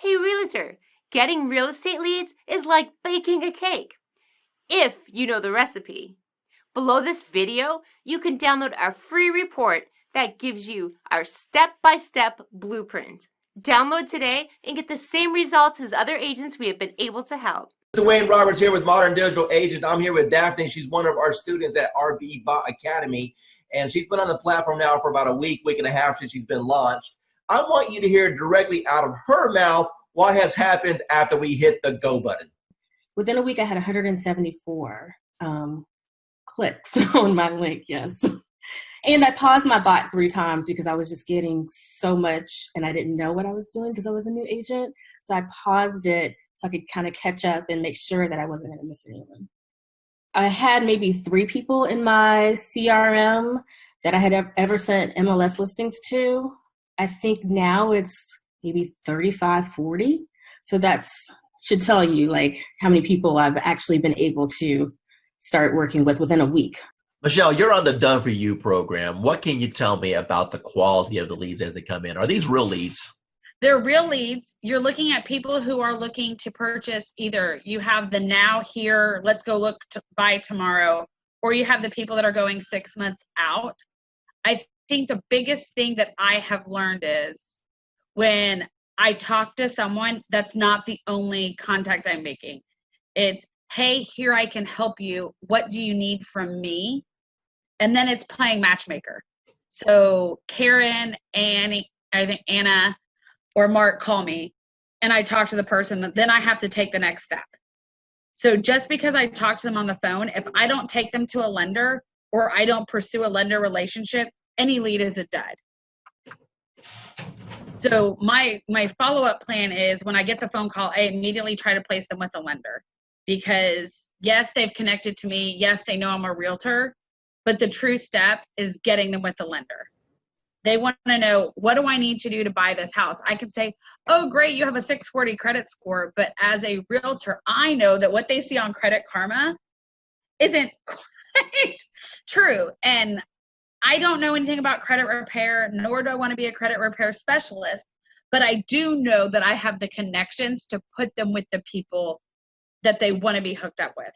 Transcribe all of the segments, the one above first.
Hey realtor, getting real estate leads is like baking a cake, if you know the recipe. Below this video, you can download our free report that gives you our step-by-step blueprint. Download today and get the same results as other agents we have been able to help. Dwayne Roberts here with Modern Digital Agent. I'm here with Daphne. She's one of our students at RB Bot Academy, and she's been on the platform now for about a week and a half since she's been launched. I want you to hear directly out of her mouth what has happened after we hit the go button. Within a week, I had 174 clicks on my link, yes. And I paused my bot 3 times because I was just getting so much and I didn't know what I was doing because I was a new agent. So I paused it so I could kind of catch up and make sure that I wasn't going to miss anyone. I had maybe 3 people in my CRM that I had ever sent MLS listings to. I think now it's maybe 35, 40. So that's should tell you like how many people I've actually been able to start working with within a week. Michelle, you're on the Done For You program. What can you tell me about the quality of the leads as they come in? Are these real leads? They're real leads. You're looking at people who are looking to purchase. Either you have the now, here, let's go look to buy tomorrow, or you have the people that are going 6 months out. I think the biggest thing that I have learned is when I talk to someone, that's not the only contact I'm making. It's, hey, here I can help you. What do you need from me? And then it's playing matchmaker. So Karen, Annie, I think Anna, or Mark call me and I talk to the person, then I have to take the next step. So just because I talk to them on the phone, if I don't take them to a lender or I don't pursue a lender relationship, any lead is a dud. So my follow-up plan is when I get the phone call, I immediately try to place them with a lender because yes, they've connected to me. Yes, they know I'm a realtor, but the true step is getting them with a lender. They want to know, what do I need to do to buy this house? I can say, oh, great, you have a 640 credit score. But as a realtor, I know that what they see on Credit Karma isn't quite true. And I don't know anything about credit repair, nor do I want to be a credit repair specialist. But I do know that I have the connections to put them with the people that they want to be hooked up with.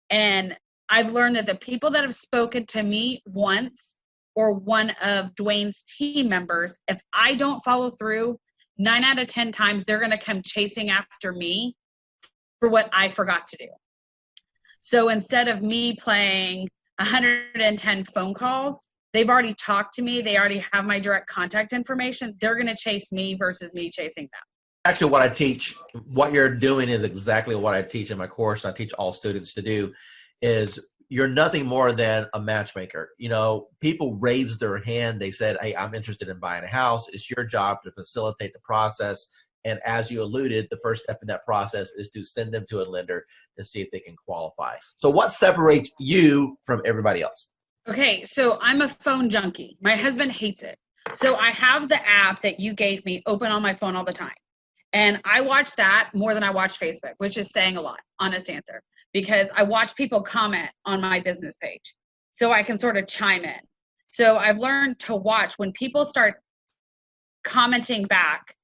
And I've learned that the people that have spoken to me once or one of Dwayne's team members, if I don't follow through, 9 out of 10 times, they're going to come chasing after me for what I forgot to do. So instead of me playing 110 phone calls, they've already talked to me. They already have my direct contact information. They're going to chase me versus me chasing them. Actually, what I teach, what you're doing is exactly what I teach in my course. I teach all students to do is you're nothing more than a matchmaker. You know, people raised their hand. They said, hey, I'm interested in buying a house. It's your job to facilitate the process. And as you alluded, the first step in that process is to send them to a lender to see if they can qualify. So what separates you from everybody else? Okay, so I'm a phone junkie. My husband hates it. So I have the app that you gave me open on my phone all the time. And I watch that more than I watch Facebook, which is saying a lot, honest answer. Because I watch people comment on my business page so I can sort of chime in. So I've learned to watch when people start commenting back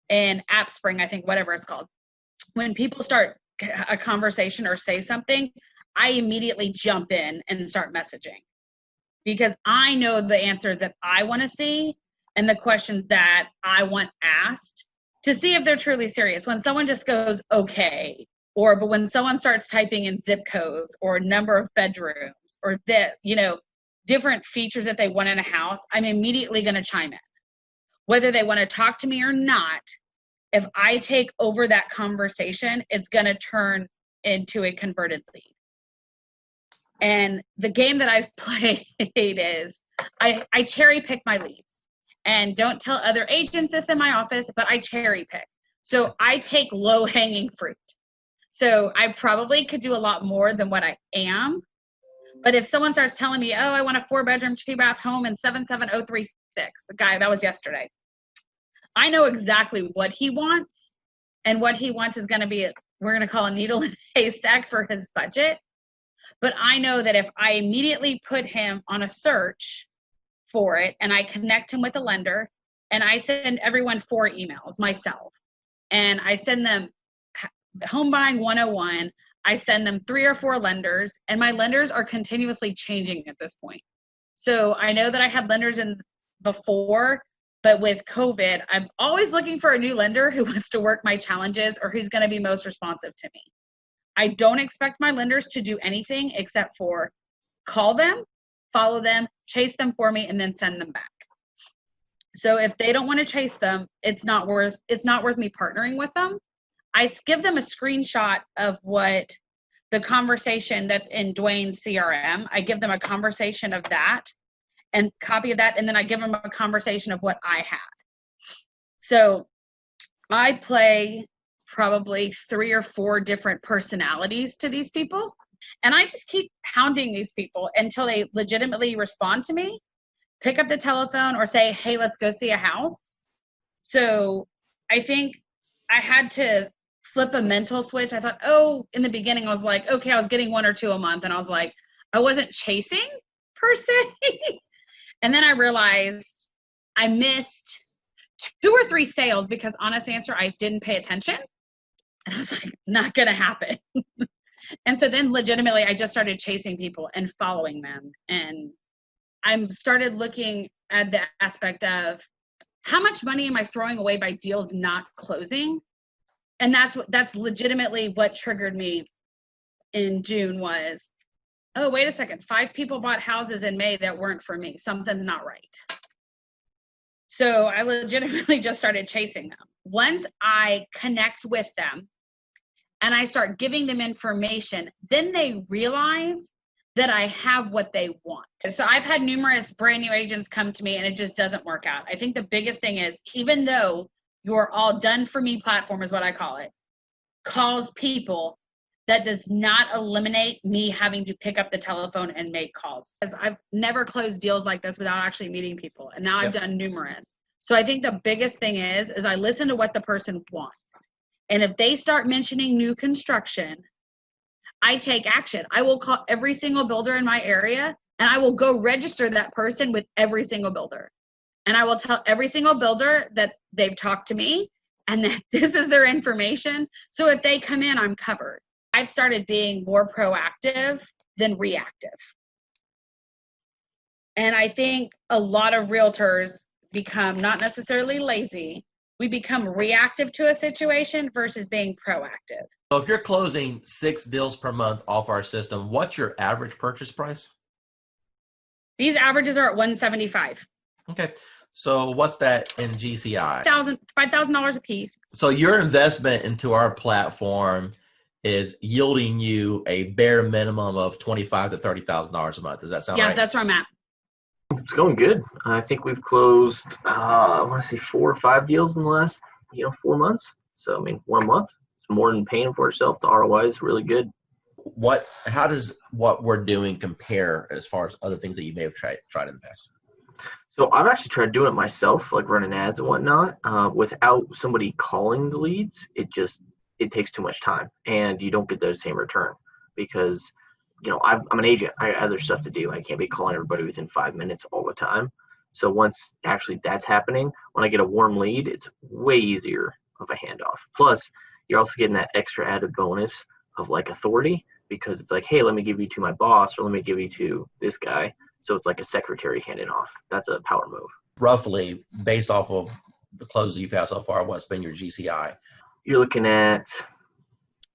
in AppSpring, I think, whatever it's called. When people start a conversation or say something, I immediately jump in and start messaging because I know the answers that I want to see and the questions that I want asked to see if they're truly serious. When someone just goes, okay, but when someone starts typing in zip codes or number of bedrooms or different features that they want in a house, I'm immediately going to chime in. Whether they want to talk to me or not, if I take over that conversation, it's going to turn into a converted lead. And the game that I've played is I cherry pick my leads. And don't tell other agents this in my office, but I cherry pick. So I take low-hanging fruit. So I probably could do a lot more than what I am. But if someone starts telling me, oh, I want a 4-bedroom, 2-bath home in 77036, the guy, that was yesterday. I know exactly what he wants. And what he wants is going to be, we're going to call a needle in a haystack for his budget. But I know that if I immediately put him on a search for it and I connect him with a lender and I send everyone 4 emails myself. and I send them Home Buying 101. I send them 3 or 4 lenders, and my lenders are continuously changing at this point. So I know that I had lenders in before, but with COVID, I'm always looking for a new lender who wants to work my challenges or who's going to be most responsive to me. I don't expect my lenders to do anything except for call them, follow them, chase them for me, and then send them back. So if they don't want to chase them, it's not worth me partnering with them. I give them a screenshot of what the conversation that's in Dwayne's CRM. I give them a conversation of that and copy of that, and then I give them a conversation of what I had. So I play probably 3 or 4 different personalities to these people, and I just keep hounding these people until they legitimately respond to me, pick up the telephone, or say, hey, let's go see a house. So I think I had to flip a mental switch. I thought, in the beginning I was like, okay, I was getting 1 or 2 a month, and I was like, I wasn't chasing per se. And then I realized I missed 2 or 3 sales because, honest answer, I didn't pay attention. And I was like, not gonna happen. And so then legitimately I just started chasing people and following them. And I started looking at the aspect of how much money am I throwing away by deals not closing? And that's legitimately what triggered me in June was, oh, wait a second, 5 people bought houses in May that weren't for me. Something's not right. So I legitimately just started chasing them. Once I connect with them and I start giving them information, then they realize that I have what they want. So I've had numerous brand new agents come to me and it just doesn't work out. I think the biggest thing is, even though your all done for me platform is what I call it, calls people, that does not eliminate me having to pick up the telephone and make calls. Because I've never closed deals like this without actually meeting people. And now I've done numerous. So I think the biggest thing is I listen to what the person wants. And if they start mentioning new construction, I take action. I will call every single builder in my area and I will go register that person with every single builder. And I will tell every single builder that they've talked to me and that this is their information. So if they come in, I'm covered. I've started being more proactive than reactive. And I think a lot of realtors become not necessarily lazy. We become reactive to a situation versus being proactive. So if you're closing 6 deals per month off our system, what's your average purchase price? These averages are at $175. Okay. So what's that in GCI? $5,000 a piece. So your investment into our platform is yielding you a bare minimum of $25,000 to $30,000 a month. Does that sound right? Yeah, that's where I'm at. It's going good. I think we've closed, I want to say 4 or 5 deals in the last, 4 months. So, 1 month, it's more than paying for itself. The ROI is really good. How does what we're doing compare as far as other things that you may have tried in the past? So I've actually tried doing it myself, like running ads and whatnot, without somebody calling the leads. It takes too much time and you don't get the same return because, I'm an agent. I have other stuff to do. I can't be calling everybody within 5 minutes all the time. So once actually that's happening, when I get a warm lead, it's way easier of a handoff. Plus, you're also getting that extra added bonus of like authority because it's like, hey, let me give you to my boss or let me give you to this guy. So it's like a secretary handing off. That's a power move. Roughly, based off of the closes you've had so far, what's been your GCI? You're looking at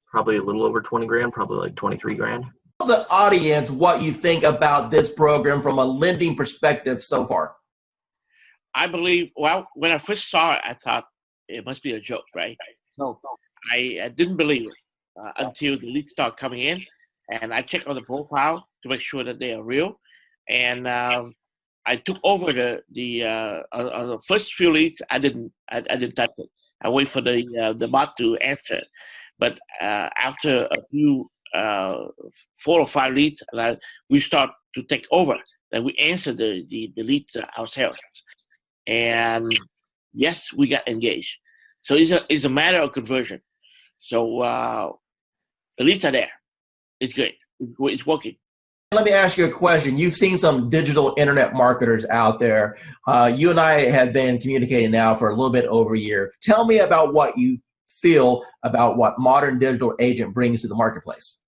probably a little over 20 grand, probably like 23 grand. Tell the audience what you think about this program from a lending perspective so far. I believe, when I first saw it, I thought it must be a joke, right? So I didn't believe it until the leads start coming in, and I checked on the profile to make sure that they are real. And I took over the first few leads. I didn't touch it. I wait for the bot to answer it. But after a few 4 or 5 leads, we start to take over. Then we answer the leads ourselves. And yes, we got engaged. So it's a matter of conversion. So the leads are there. It's good. It's working. Let me ask you a question. You've seen some digital internet marketers out there. You and I have been communicating now for a little bit over a year. Tell me about what you've feel about what Modern Digital Agent brings to the marketplace?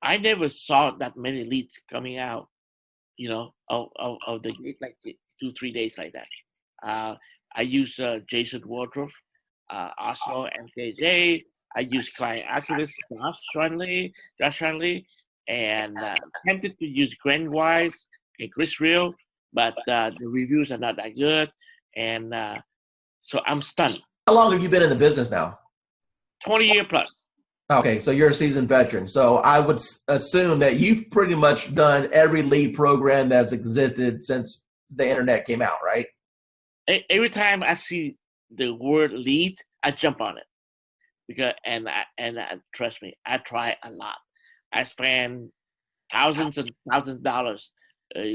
I never saw that many leads coming out, of the gate, like 2-3 days like that. I use Jason Wardroff, also MKJ. I use client activist Josh Shanley, and tempted to use Grandwise and Chris Real, but the reviews are not that good, and so I'm stunned. How long have you been in the business now? 20 year plus. Okay, so you're a seasoned veteran. So I would assume that you've pretty much done every lead program that's existed since the internet came out, right? Every time I see the word lead, I jump on it, because trust me, I try a lot. I spend thousands and thousands of dollars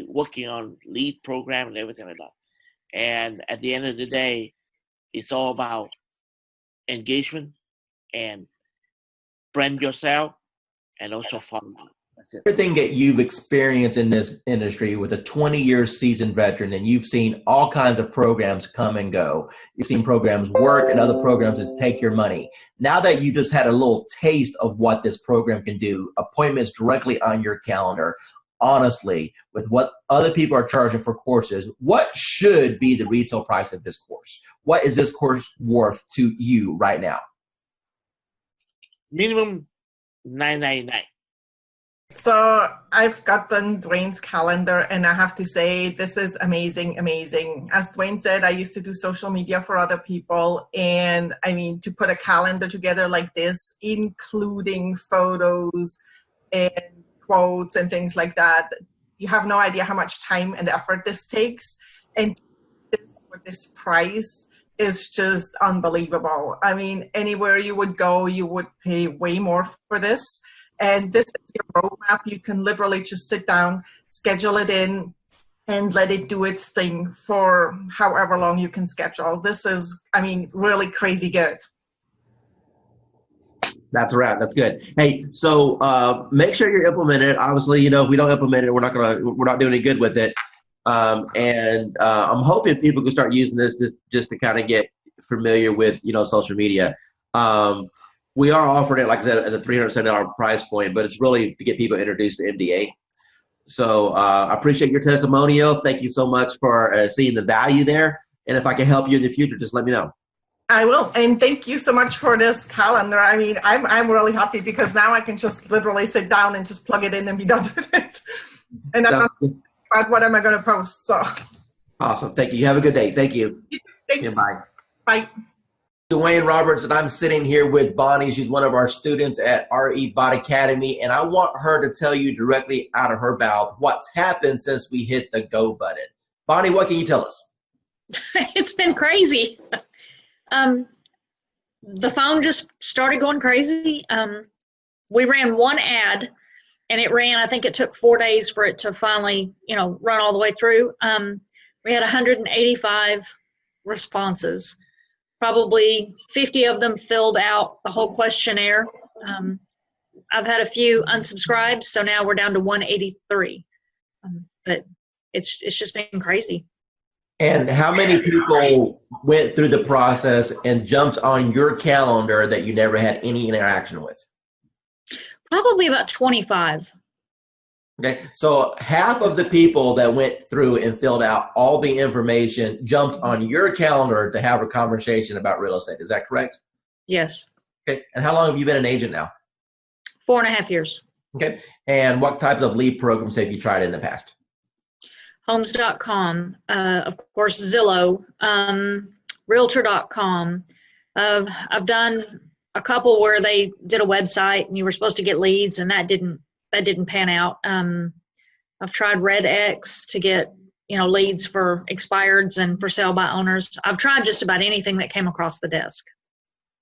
working on lead program and everything like that. And at the end of the day, it's all about engagement and brand yourself, and also follow. That's it. Everything that you've experienced in this industry with a 20-year seasoned veteran, and you've seen all kinds of programs come and go. You've seen programs work and other programs just take your money. Now that you just had a little taste of what this program can do, appointments directly on your calendar, honestly, with what other people are charging for courses, what should be the retail price of this course? What is this course worth to you right now? Minimum $9.99. So I've gotten Dwayne's calendar, and I have to say this is amazing, amazing. As Dwayne said, I used to do social media for other people, and I mean, to put a calendar together like this, including photos and quotes and things like that, you have no idea how much time and effort this takes. And for this price is just unbelievable. I mean, anywhere you would go, you would pay way more for this. And this is your roadmap. You can literally just sit down, schedule it in, and let it do its thing for however long you can schedule. This is, I mean, really crazy good. That's a wrap. That's good. Hey, so make sure you're implementing it. Obviously, if we don't implement it, we're not doing any good with it. I'm hoping people can start using this just to kind of get familiar with, social media. We are offering it, like I said, at a $370 price point, but it's really to get people introduced to MDA. So I appreciate your testimonial. Thank you so much for seeing the value there. And if I can help you in the future, just let me know. I will. And thank you so much for this calendar. I mean, I'm really happy because now I can just literally sit down and just plug it in and be done with it. And I'm not about what am I going to post. So awesome. Thank you. You have a good day. Thank you. Thanks. Yeah, bye. Bye. Dwayne Roberts, and I'm sitting here with Bonnie. She's one of our students at RE Bot Academy, and I want her to tell you directly out of her mouth what's happened since we hit the go button. Bonnie, what can you tell us? It's been crazy. The phone just started going crazy. We ran one ad, and it ran, I think it took 4 days for it to finally, run all the way through. We had 185 responses. Probably 50 of them filled out the whole questionnaire. I've had a few unsubscribed, so now we're down to 183. But it's just been crazy. And how many people went through the process and jumped on your calendar that you never had any interaction with? Probably about 25. Okay, so half of the people that went through and filled out all the information jumped on your calendar to have a conversation about real estate. Is that correct? Yes. Okay, and how long have you been an agent now? 4.5 years. Okay, and what types of lead programs have you tried in the past? Homes.com, of course, Zillow, Realtor.com. I've done a couple where they did a website and you were supposed to get leads, and that didn't pan out. I've tried RedX to get leads for expireds and for sale by owners. I've tried just about anything that came across the desk.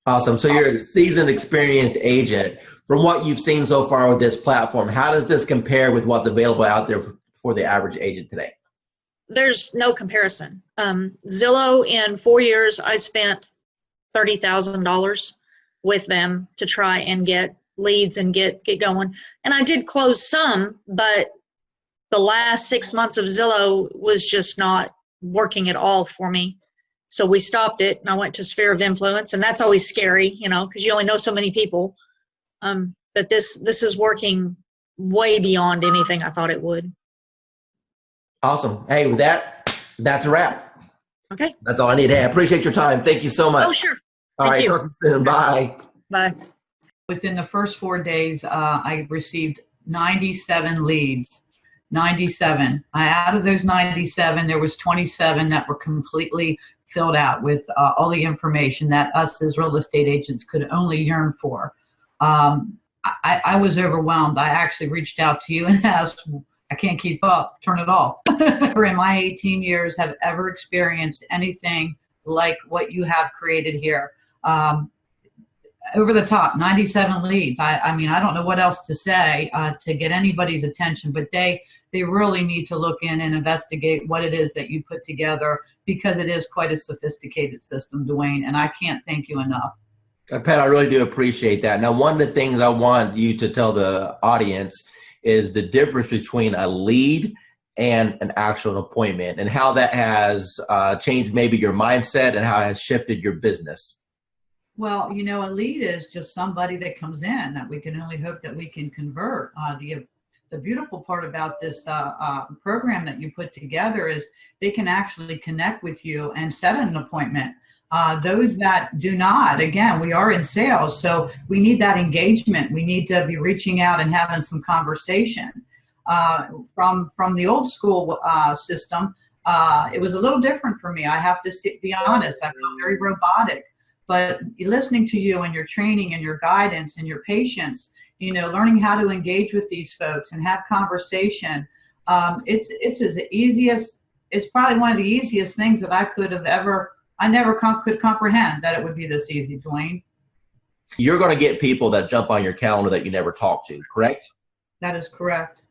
Awesome. So you're a seasoned, experienced agent. From what you've seen so far with this platform, how does this compare with what's available out there for the average agent today? There's no comparison. Zillow, in 4 years, I spent $30,000 with them to try and get leads and get going. And I did close some, but the last 6 months of Zillow was just not working at all for me. So we stopped it, and I went to Sphere of Influence, and that's always scary, because you only know so many people. But this is working way beyond anything I thought it would. Awesome. Hey, with that's a wrap. Okay. That's all I need. Hey, I appreciate your time. Thank you so much. Oh, sure. All right. Talk to you soon. Bye. Bye. Within the first 4 days, I received 97 leads. 97. Out of those 97, there was 27 that were completely filled out with all the information that us as real estate agents could only yearn for. I was overwhelmed. I actually reached out to you and asked, I can't keep up, turn it off. Never in my 18 years have ever experienced anything like what you have created here. Over the top, 97 leads. I mean, I don't know what else to say to get anybody's attention, but they really need to look in and investigate what it is that you put together, because it is quite a sophisticated system, Dwayne, and I can't thank you enough. Pat, I really do appreciate that. Now, one of the things I want you to tell the audience is the difference between a lead and an actual appointment, and how that has changed maybe your mindset and how it has shifted your business. Well, a lead is just somebody that comes in that we can only hope that we can convert. The beautiful part about this program that you put together is they can actually connect with you and set an appointment. Those that do not, again, we are in sales, so we need that engagement. We need to be reaching out and having some conversation. From the old school system, it was a little different for me. I have to be honest. I felt very robotic. But listening to you and your training and your guidance and your patience, learning how to engage with these folks and have conversation, it's probably one of the easiest things that I never could comprehend that it would be this easy, Dwayne. You're going to get people that jump on your calendar that you never talk to, correct? That is correct.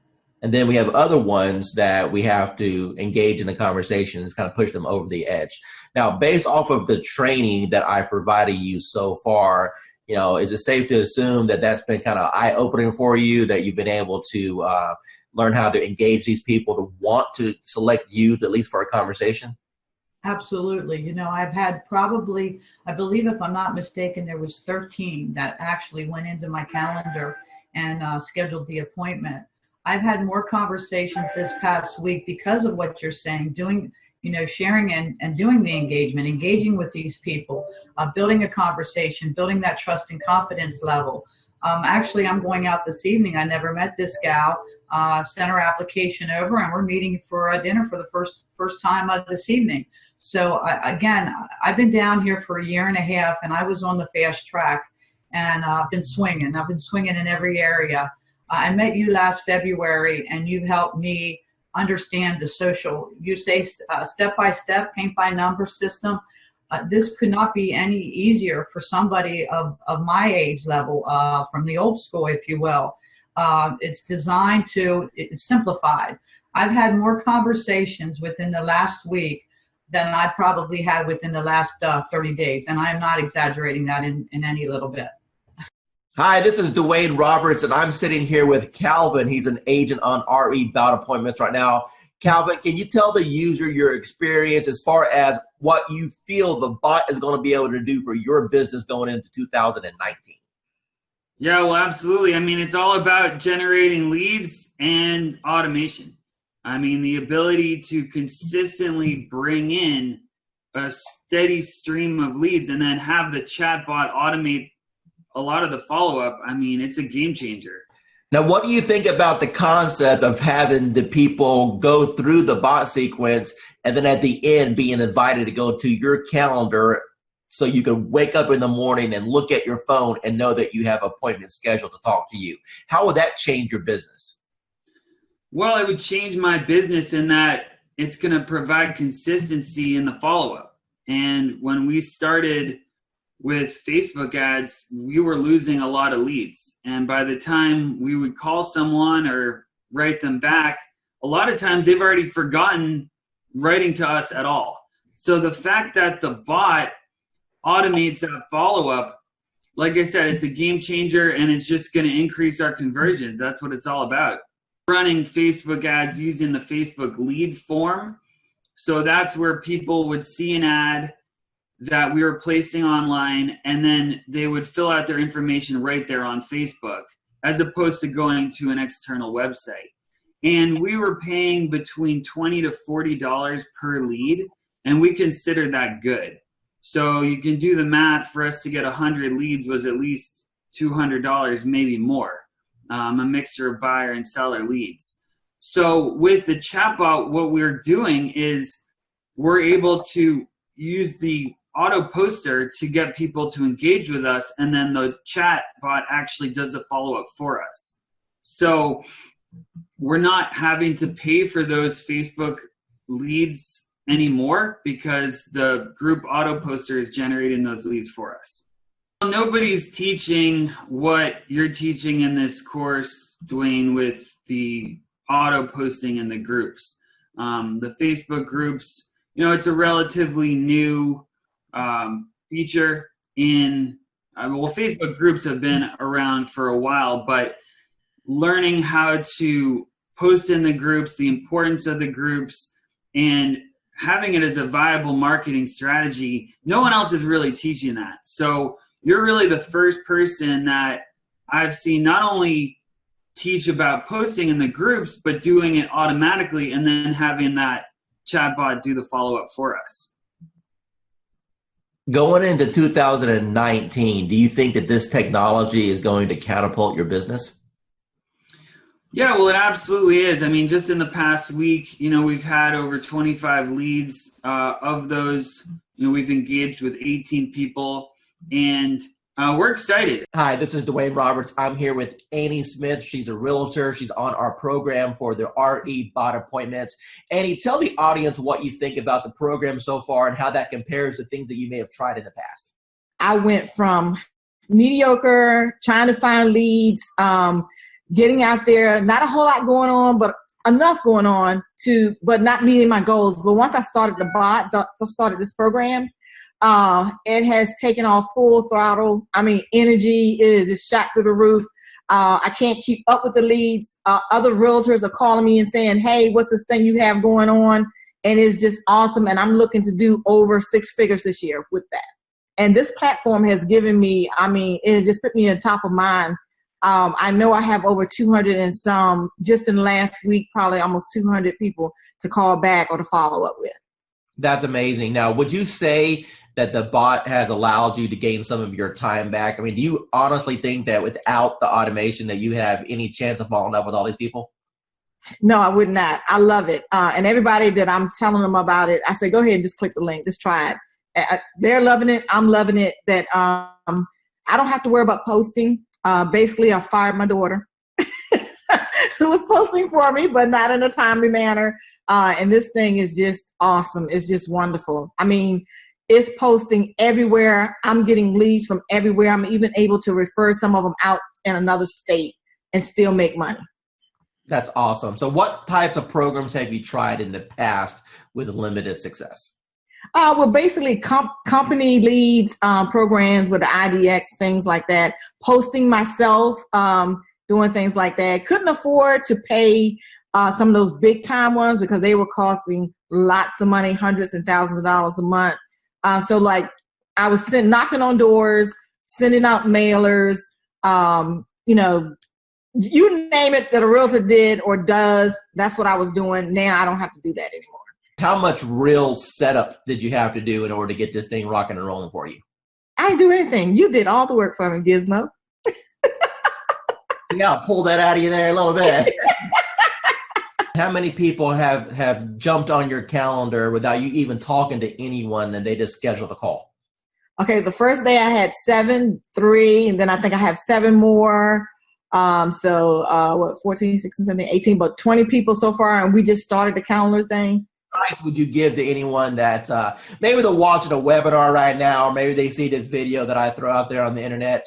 And then we have other ones that we have to engage in the conversations, kind of push them over the edge. Now, based off of the training that I've provided you so far, is it safe to assume that that's been kind of eye-opening for you, that you've been able to learn how to engage these people to want to select you, at least for a conversation? Absolutely. I've had probably, I believe if I'm not mistaken, there was 13 that actually went into my calendar and scheduled the appointment. I've had more conversations this past week because of what you're saying, sharing and doing the engaging with these people, building a conversation, building that trust and confidence level. Actually, I'm going out this evening. I never met this gal. Sent her application over, and we're meeting for a dinner for the first time this evening. So again, I've been down here for a year and a half, and I was on the fast track, and I've been swinging. I've been swinging in every area. I met you last February, and you've helped me understand the social, you say step-by-step, paint-by-number system. This could not be any easier for somebody of my age level, from the old school, if you will. It's designed it's simplified. I've had more conversations within the last week than I probably had within the last 30 days. And I'm not exaggerating that in any little bit. Hi, this is Dwayne Roberts, and I'm sitting here with Calvin. He's an agent on RE Bout Appointments right now. Calvin, can you tell the user your experience as far as what you feel the bot is going to be able to do for your business going into 2019? Yeah, well, absolutely. I mean, it's all about generating leads and automation. I mean, the ability to consistently bring in a steady stream of leads and then have the chatbot automate a lot of the follow-up. I mean, it's a game changer. Now, what do you think about the concept of having the people go through the bot sequence and then at the end being invited to go to your calendar so you can wake up in the morning and look at your phone and know that you have an appointment scheduled to talk to you? How would that change your business? Well, it would change my business in that it's going to provide consistency in the follow-up. And when we started with Facebook ads, we were losing a lot of leads. And by the time we would call someone or write them back, a lot of times they've already forgotten writing to us at all. So the fact that the bot automates that follow-up, like I said, it's a game changer, and it's just going to increase our conversions. That's what it's all about. Running Facebook ads using the Facebook lead form. So that's where people would see an ad that we were placing online, and then they would fill out their information right there on Facebook, as opposed to going to an external website. And we were paying between $20 to $40 per lead, and we consider that good. So you can do the math. For us to get 100 leads was at least $200, maybe more, a mixture of buyer and seller leads. So with the chatbot, what we're doing is we're able to use the auto poster to get people to engage with us, and then the chatbot actually does the follow-up for us. So we're not having to pay for those Facebook leads anymore because the group auto poster is generating those leads for us. Nobody's teaching what you're teaching in this course, Dwayne, with the auto posting in the groups. The Facebook groups, it's a relatively new feature in, Facebook groups have been around for a while, but learning how to post in the groups, the importance of the groups, and having it as a viable marketing strategy, no one else is really teaching that. So you're really the first person that I've seen not only teach about posting in the groups, but doing it automatically and then having that chatbot do the follow-up for us. Going into 2019, do you think that this technology is going to catapult your business? Yeah, well, it absolutely is. I mean, just in the past week, we've had over 25 leads. Of those, we've engaged with 18 people, and we're excited. Hi, this is Dwayne Roberts. I'm here with Annie Smith. She's a realtor. She's on our program for the RE Bot appointments. Annie, tell the audience what you think about the program so far and how that compares to things that you may have tried in the past. I went from mediocre, trying to find leads, getting out there, not a whole lot going on, but enough going on but not meeting my goals. But once I started the bot, started this program, it has taken off full throttle. I mean, energy is shot through the roof. I can't keep up with the leads. Other realtors are calling me and saying, hey, what's this thing you have going on? And it's just awesome. And I'm looking to do over 6 figures this year with that. And this platform has given me, it has just put me on top of mind. I know I have over 200 and some, just in the last week, probably almost 200 people to call back or to follow up with. That's amazing. Now, would you say that the bot has allowed you to gain some of your time back? I mean, do you honestly think that without the automation that you have any chance of following up with all these people? No, I would not. I love it. And everybody that I'm telling them about it, I say, go ahead and just click the link. Just try it. They're loving it. I'm loving it. That I don't have to worry about posting. Basically, I fired my daughter who was posting for me, but not in a timely manner. And this thing is just awesome. It's just wonderful. I mean, it's posting everywhere. I'm getting leads from everywhere. I'm even able to refer some of them out in another state and still make money. That's awesome. So what types of programs have you tried in the past with limited success? Well, basically company leads, programs with the IDX, things like that. Posting myself, doing things like that. Couldn't afford to pay some of those big time ones because they were costing lots of money, hundreds and thousands of dollars a month. So like I was knocking on doors, sending out mailers, you name it that a realtor did or does, that's what I was doing. Now I don't have to do that anymore. How much real setup did you have to do in order to get this thing rocking and rolling for you? I didn't do anything. You did all the work for me, Gizmo. Yeah, I'll pull that out of you there a little bit. How many people have jumped on your calendar without you even talking to anyone and they just scheduled a call? Okay, the first day I had 7, 3, and then I think I have 7 more. 14, 16, 17, 18, but 20 people so far, and we just started the calendar thing. Advice would you give to anyone that maybe they're watching a webinar right now, or maybe they see this video that I throw out there on the internet,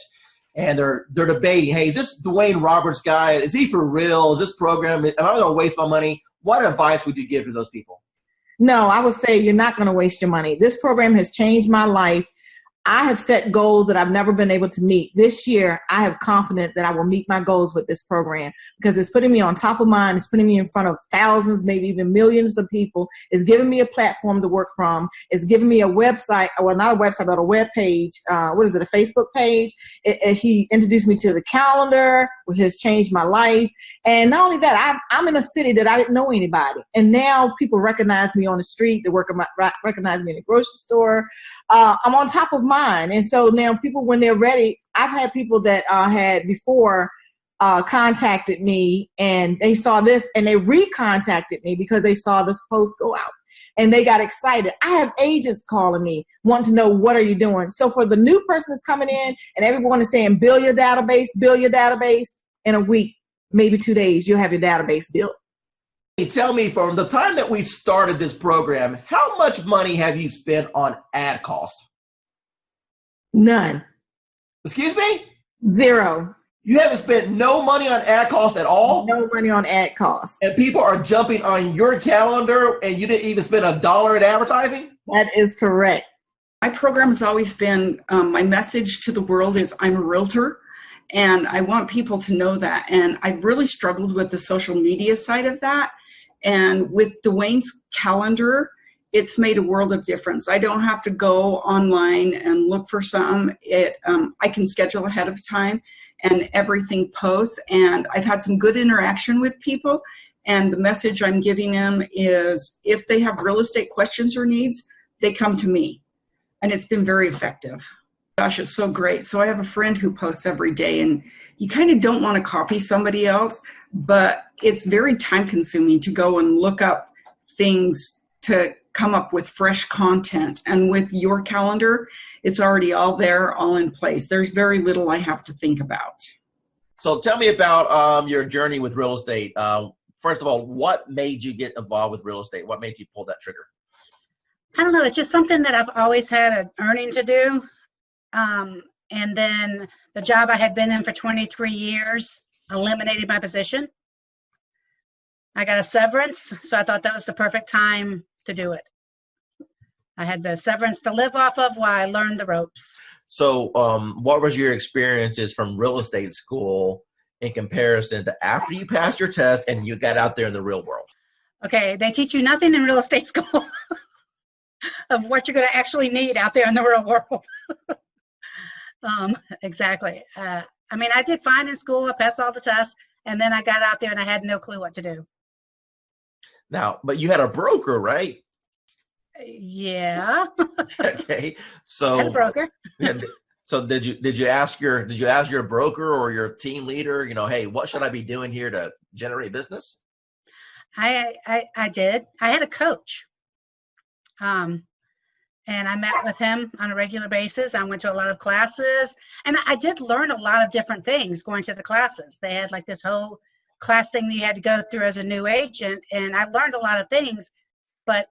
and they're debating, hey, is this Dwayne Roberts guy, is he for real? Is this program, am I going to waste my money? What advice would you give to those people? No, I would say you're not going to waste your money. This program has changed my life. I have set goals that I've never been able to meet. This year, I have confidence that I will meet my goals with this program because it's putting me on top of mind. It's putting me in front of thousands, maybe even millions of people. It's giving me a platform to work from. It's giving me a website, well, not a website, but a web page. What is it, a Facebook page? He introduced me to the calendar, which has changed my life. And not only that, I'm in a city that I didn't know anybody. And now people recognize me on the street. They recognize me in the grocery store. I'm on top of mine. And so now people, when they're ready, I've had people that had before contacted me and they saw this and they recontacted me because they saw this post go out and they got excited. I have agents calling me wanting to know, what are you doing? So for the new person that's coming in and everyone is saying, build your database in a week, maybe 2 days, you'll have your database built. Hey, tell me, from the time that we've started this program, how much money have you spent on ad cost? None. Excuse me? Zero. You haven't spent no money on ad cost at all? No money on ad cost. And people are jumping on your calendar and you didn't even spend $1 in advertising? That is correct. My program has always been, my message to the world is I'm a realtor, and I want people to know that. And I've really struggled with the social media side of that. And with Dwayne's calendar, it's made a world of difference. I don't have to go online and look for something. I can schedule ahead of time and everything posts. And I've had some good interaction with people. And the message I'm giving them is if they have real estate questions or needs, they come to me. And it's been very effective. Gosh, it's so great. So I have a friend who posts every day, and you kind of don't want to copy somebody else, but it's very time consuming to go and look up things to come up with fresh content. And with your calendar, it's already all there, all in place. There's very little I have to think about. So tell me about your journey with real estate. First of all, what made you get involved with real estate? What made you pull that trigger? I don't know. It's just something that I've always had an earning to do. And then the job I had been in for 23 years eliminated my position. I got a severance, so I thought that was the perfect time to do it. I had the severance to live off of while I learned the ropes. So what was your experiences from real estate school in comparison to after you passed your test and you got out there in the real world? Okay, they teach you nothing in real estate school of what you're going to actually need out there in the real world. Exactly. I mean, I did fine in school. I passed all the tests, and then I got out there and I had no clue what to do. Now, but you had a broker, right? Yeah. Okay. So I had a broker. So did you ask your broker or your team leader, hey, what should I be doing here to generate business? I did. I had a coach. And I met with him on a regular basis. I went to a lot of classes, and I did learn a lot of different things going to the classes. They had like this whole class thing that you had to go through as a new agent, and I learned a lot of things, but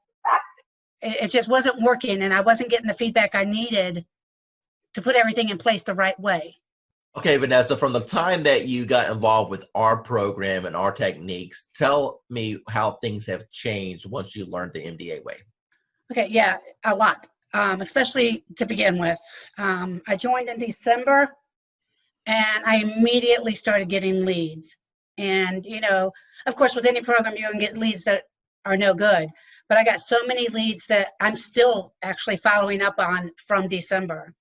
it just wasn't working, and I wasn't getting the feedback I needed to put everything in place the right way. Okay, Vanessa, from the time that you got involved with our program and our techniques, tell me how things have changed once you learned the MDA way. Okay, yeah, a lot, especially to begin with. I joined in December, and I immediately started getting leads. And, of course, with any program, you're going to get leads that are no good. But I got so many leads that I'm still actually following up on from December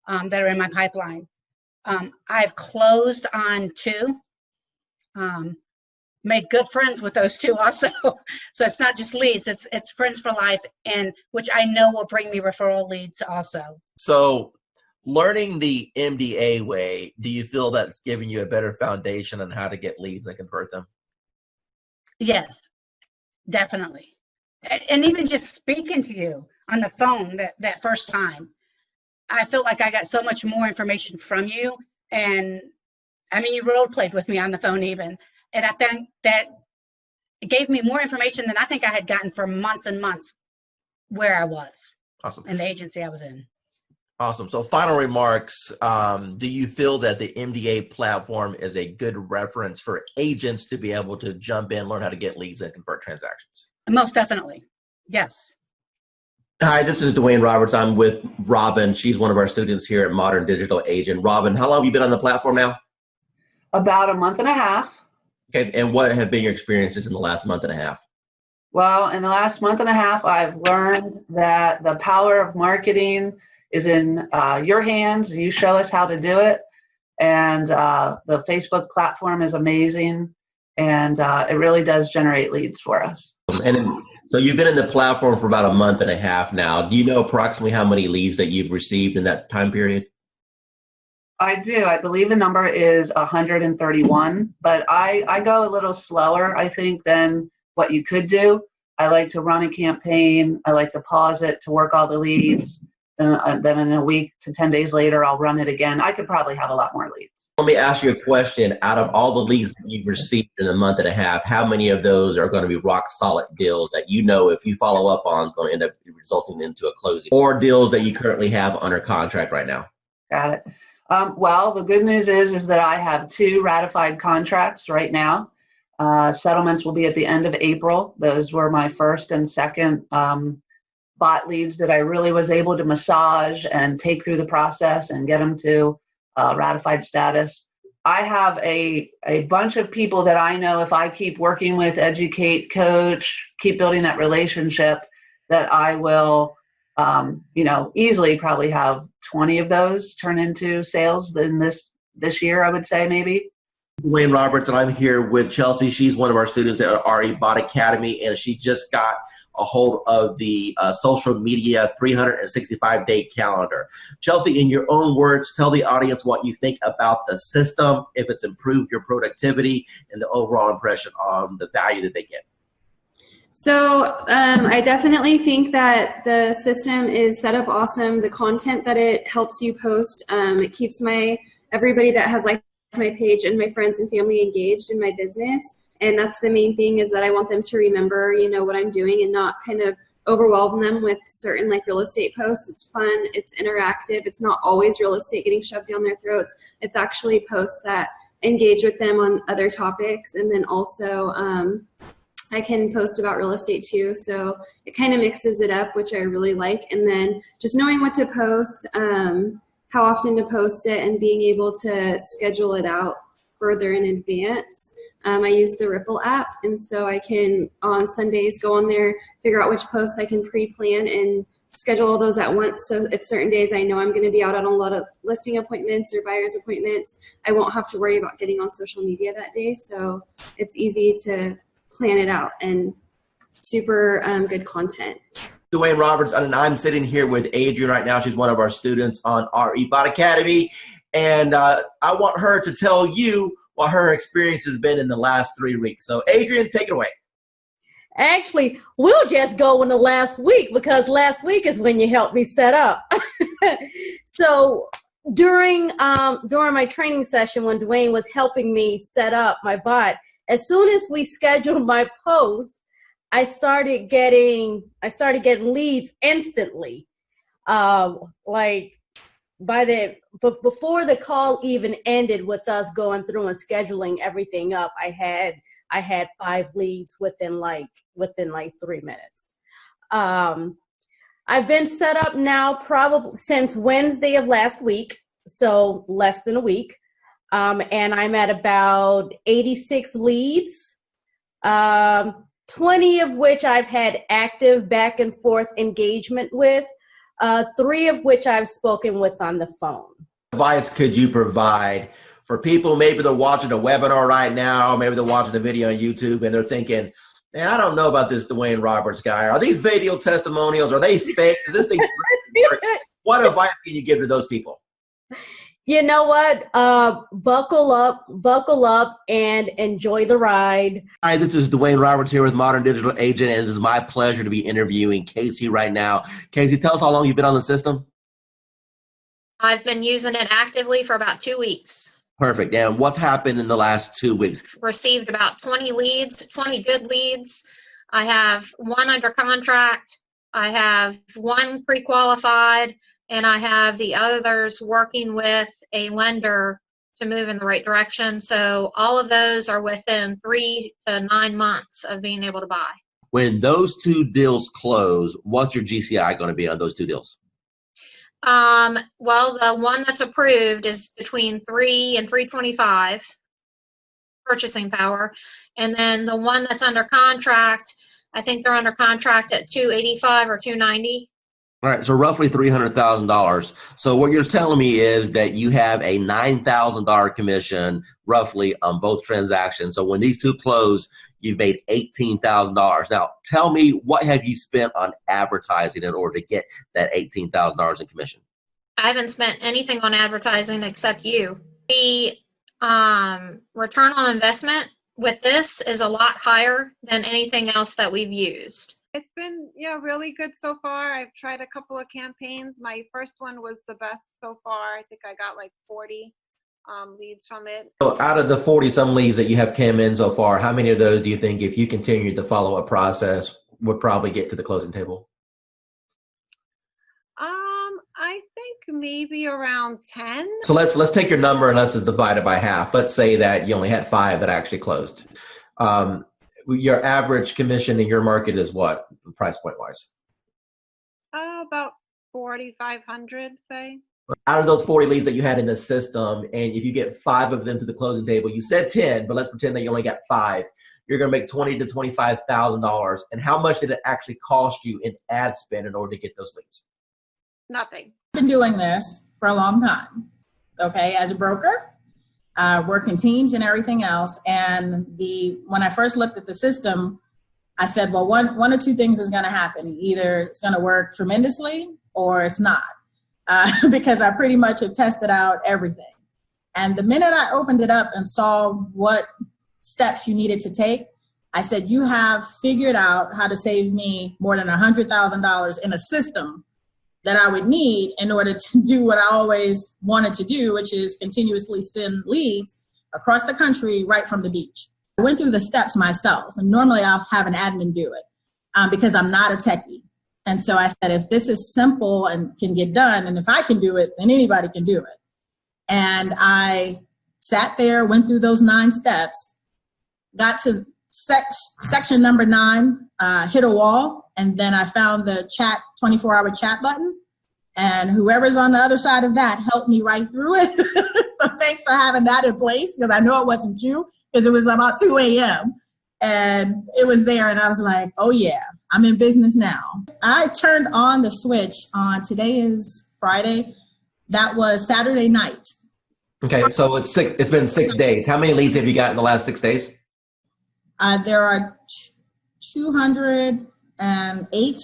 that are in my pipeline. I've closed on 2. Made good friends with those 2 also. So it's not just leads, it's friends for life, and which I know will bring me referral leads also. So learning the MDA way, do you feel that's giving you a better foundation on how to get leads and convert them? Yes, definitely. And even just speaking to you on the phone that first time, I felt like I got so much more information from you. And I mean, you role played with me on the phone even. And I think that it gave me more information than I think I had gotten for months and months where I was. Awesome. In the agency I was in. Awesome. So final remarks, do you feel that the MDA platform is a good reference for agents to be able to jump in, learn how to get leads and convert transactions? Most definitely. Yes. Hi, this is Dwayne Roberts. I'm with Robin. She's one of our students here at Modern Digital Agent. Robin, how long have you been on the platform now? About a month and a half. Okay, and what have been your experiences in the last month and a half? Well, in the last month and a half, I've learned that the power of marketing is in your hands. You show us how to do it. And the Facebook platform is amazing. And it really does generate leads for us. And so you've been in the platform for about a month and a half now. Do you know approximately how many leads that you've received in that time period? I do. I believe the number is 131, but I go a little slower, I think, than what you could do. I like to run a campaign. I like to pause it to work all the leads. And then in a week to 10 days later, I'll run it again. I could probably have a lot more leads. Let me ask you a question. Out of all the leads that you've received in a month and a half, how many of those are going to be rock solid deals that you know if you follow up on is going to end up resulting into a closing, or deals that you currently have under contract right now? Got it. Well, the good news is that I have 2 ratified contracts right now. Settlements will be at the end of April. Those were my first and second bot leads that I really was able to massage and take through the process and get them to ratified status. I have a bunch of people that I know if I keep working with, educate, coach, keep building that relationship, that I will easily probably have 20 of those turn into sales in this year, I would say maybe. Dwayne Roberts, and I'm here with Chelsea. She's one of our students at RE Bot Academy, and she just got a hold of the social media 365-day calendar. Chelsea, in your own words, tell the audience what you think about the system, if it's improved your productivity, and the overall impression on the value that they get. So I definitely think that the system is set up awesome. The content that it helps you post, it keeps everybody that has liked my page and my friends and family engaged in my business. And that's the main thing, is that I want them to remember, what I'm doing and not kind of overwhelm them with certain real estate posts. It's fun, it's interactive, it's not always real estate getting shoved down their throats. It's actually posts that engage with them on other topics. And then also I can post about real estate too. So it kind of mixes it up, which I really like. And then just knowing what to post, how often to post it, and being able to schedule it out further in advance. I use the Ripple app, and so I can, on Sundays, go on there, figure out which posts I can pre-plan and schedule all those at once. So if certain days I know I'm going to be out on a lot of listing appointments or buyer's appointments, I won't have to worry about getting on social media that day. So it's easy to plan it out, and super good content. Dwayne Roberts, and I'm sitting here with Adrian right now. She's one of our students on RE Bot Academy. And I want her to tell you what her experience has been in the last 3 weeks. So, Adrian, take it away. Actually, we'll just go in the last week, because last week is when you helped me set up. So during my training session, when Dwayne was helping me set up my bot, as soon as we scheduled my post, I started getting leads instantly. Before the call even ended with us going through and scheduling everything up, I had 5 leads within 3 minutes. I've been set up now probably since Wednesday of last week, so less than a week. And I'm at about 86 leads, 20 of which I've had active back and forth engagement with, 3 of which I've spoken with on the phone. Advice could you provide for people, maybe they're watching a webinar right now, maybe they're watching a video on YouTube and they're thinking, man, I don't know about this Dwayne Roberts guy. Are these video testimonials? Are they fake? Is this thing What advice can you give to those people? You know what? Buckle up and enjoy the ride. Hi, this is Dwayne Roberts here with Modern Digital Agent, and it is my pleasure to be interviewing Casey right now. Casey, tell us how long you've been on the system. I've been using it actively for about 2 weeks. Perfect. And what's happened in the last 2 weeks? Received about 20 leads, 20 good leads. I have 1 under contract. I have 1 pre-qualified, and I have the others working with a lender to move in the right direction. So all of those are within 3 to 9 months of being able to buy. When those two deals close, what's your GCI going to be on those two deals? Well, the one that's approved is between 3 and 325 purchasing power. And then the one that's under contract, I think they're under contract at 285 or 290. All right, so roughly $300,000. So what you're telling me is that you have a $9,000 commission roughly on both transactions. So when these two close, you've made $18,000. Now, tell me, what have you spent on advertising in order to get that $18,000 in commission? I haven't spent anything on advertising except you. The return on investment with this is a lot higher than anything else that we've used. It's been, really good so far. I've tried a couple of campaigns. My first one was the best so far. I think I got like 40 leads from it. So out of the 40-some leads that you have came in so far, how many of those do you think, if you continued to follow a process, would probably get to the closing table? I think maybe around 10. So let's take your number and let's just divide it by half. Let's say that you only had 5 that actually closed. Your average commission in your market is what, price point wise? About 4,500, say. Out of those 40 leads that you had in the system, and if you get 5 of them to the closing table, you said 10, but let's pretend that you only got 5. You're going to make $20,000 to $25,000. And how much did it actually cost you in ad spend in order to get those leads? Nothing. I've been doing this for a long time, okay, as a broker. Work in teams and everything else. And when I first looked at the system, I said, well, one or two things is going to happen. Either it's going to work tremendously or it's not, because I pretty much have tested out everything. And the minute I opened it up and saw what steps you needed to take, I said, you have figured out how to save me more than $100,000 in a system that I would need in order to do what I always wanted to do, which is continuously send leads across the country right from the beach. I went through the steps myself, and normally I'll have an admin do it because I'm not a techie. And so I said, if this is simple and can get done, and if I can do it, then anybody can do it. And I sat there, went through those 9 steps, got to section number 9, hit a wall, and then I found the 24-hour chat button, and whoever's on the other side of that helped me right through it. So thanks for having that in place, because I know it wasn't you, because it was about 2 a.m. and it was there, and I was like, oh yeah, I'm in business now. I turned on the switch on, today is Friday, that was Saturday night. Okay, so it's been 6 days. How many leads have you got in the last 6 days? There are 208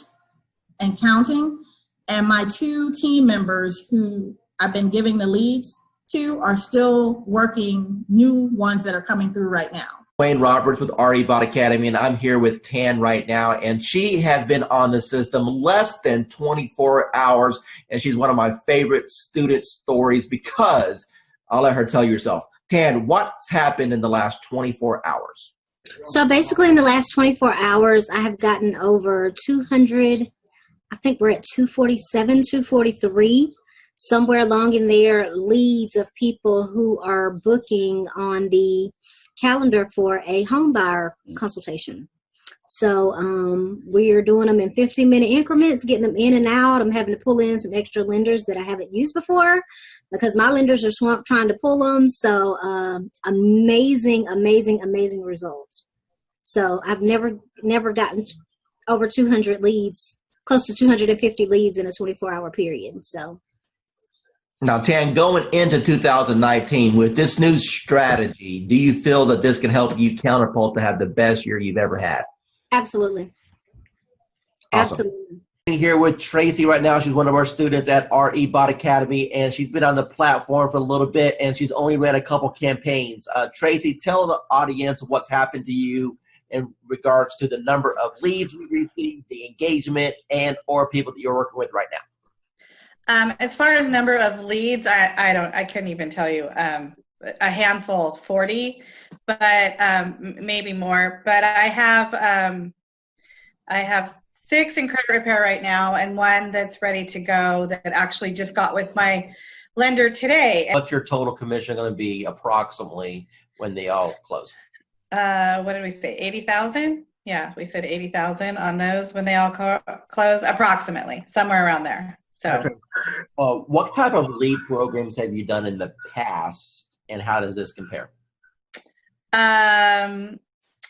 and counting, and my 2 team members who I've been giving the leads to are still working new ones that are coming through right now. Wayne Roberts with RE Bot Academy, and I'm here with Tan right now, and she has been on the system less than 24 hours, and she's one of my favorite student stories because I'll let her tell you herself. Tan, what's happened in the last 24 hours? So basically in the last 24 hours, I have gotten over 200, I think we're at 247, 243, somewhere along in there, leads of people who are booking on the calendar for a home buyer consultation. So we're doing them in 15-minute increments, getting them in and out. I'm having to pull in some extra lenders that I haven't used before because my lenders are swamped trying to pull them. So amazing, amazing, amazing results. So I've never gotten over 200 leads, close to 250 leads in a 24-hour period. So. Now, Tan, going into 2019 with this new strategy, do you feel that this can help you catapult to have the best year you've ever had? Absolutely. Awesome. Absolutely. Here with Tracy right now. She's one of our students at RE Bot Academy, and she's been on the platform for a little bit, and she's only ran a couple campaigns. Tracy, tell the audience what's happened to you in regards to the number of leads we received, the engagement, and or people that you're working with right now. As far as number of leads, I couldn't even tell you. A handful, 40, but maybe more. But I have 6 in credit repair right now, and 1 that's ready to go that actually just got with my lender today. What's your total commission going to be approximately when they all close? What did we say? 80,000? Yeah, we said 80,000 on those when they all close, approximately, somewhere around there. So, what type of lead programs have you done in the past, and how does this compare?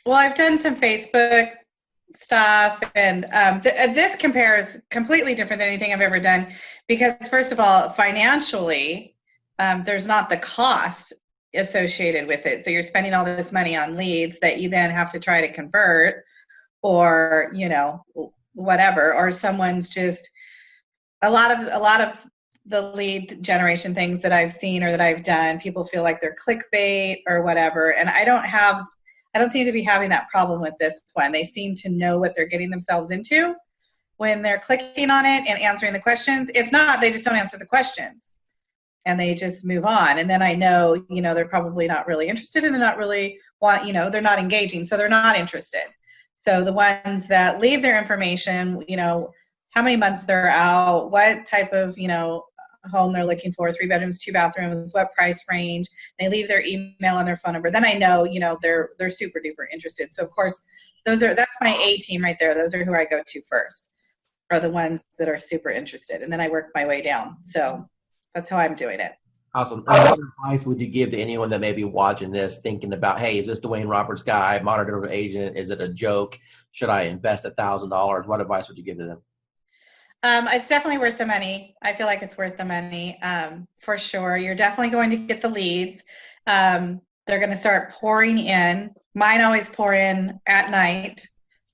well, I've done some Facebook stuff, and this compares completely different than anything I've ever done because, first of all, financially, there's not the cost associated with it. So you're spending all this money on leads that you then have to try to convert, or whatever, or someone's just a lot of the lead generation things that I've seen or that I've done, people feel like they're clickbait or whatever, and I don't seem to be having that problem with this one. They seem to know what they're getting themselves into when they're clicking on it and answering the questions. If not, they just don't answer the questions and they just move on. And then I know, they're probably not really interested and they're not really they're not engaging, so they're not interested. So the ones that leave their information, how many months they're out, what type of, home they're looking for, 3 bedrooms, 2 bathrooms, what price range, they leave their email and their phone number, then I know, they're super duper interested. So of course, that's my A team right there. Those are who I go to first, are the ones that are super interested. And then I work my way down. So that's how I'm doing it. Awesome. What advice would you give to anyone that may be watching this thinking about, hey, is this Dwayne Roberts guy, modern agent? Is it a joke? Should I invest $1,000? What advice would you give to them? It's definitely worth the money. I feel like it's worth the money, for sure. You're definitely going to get the leads. They're going to start pouring in. Mine always pour in at night.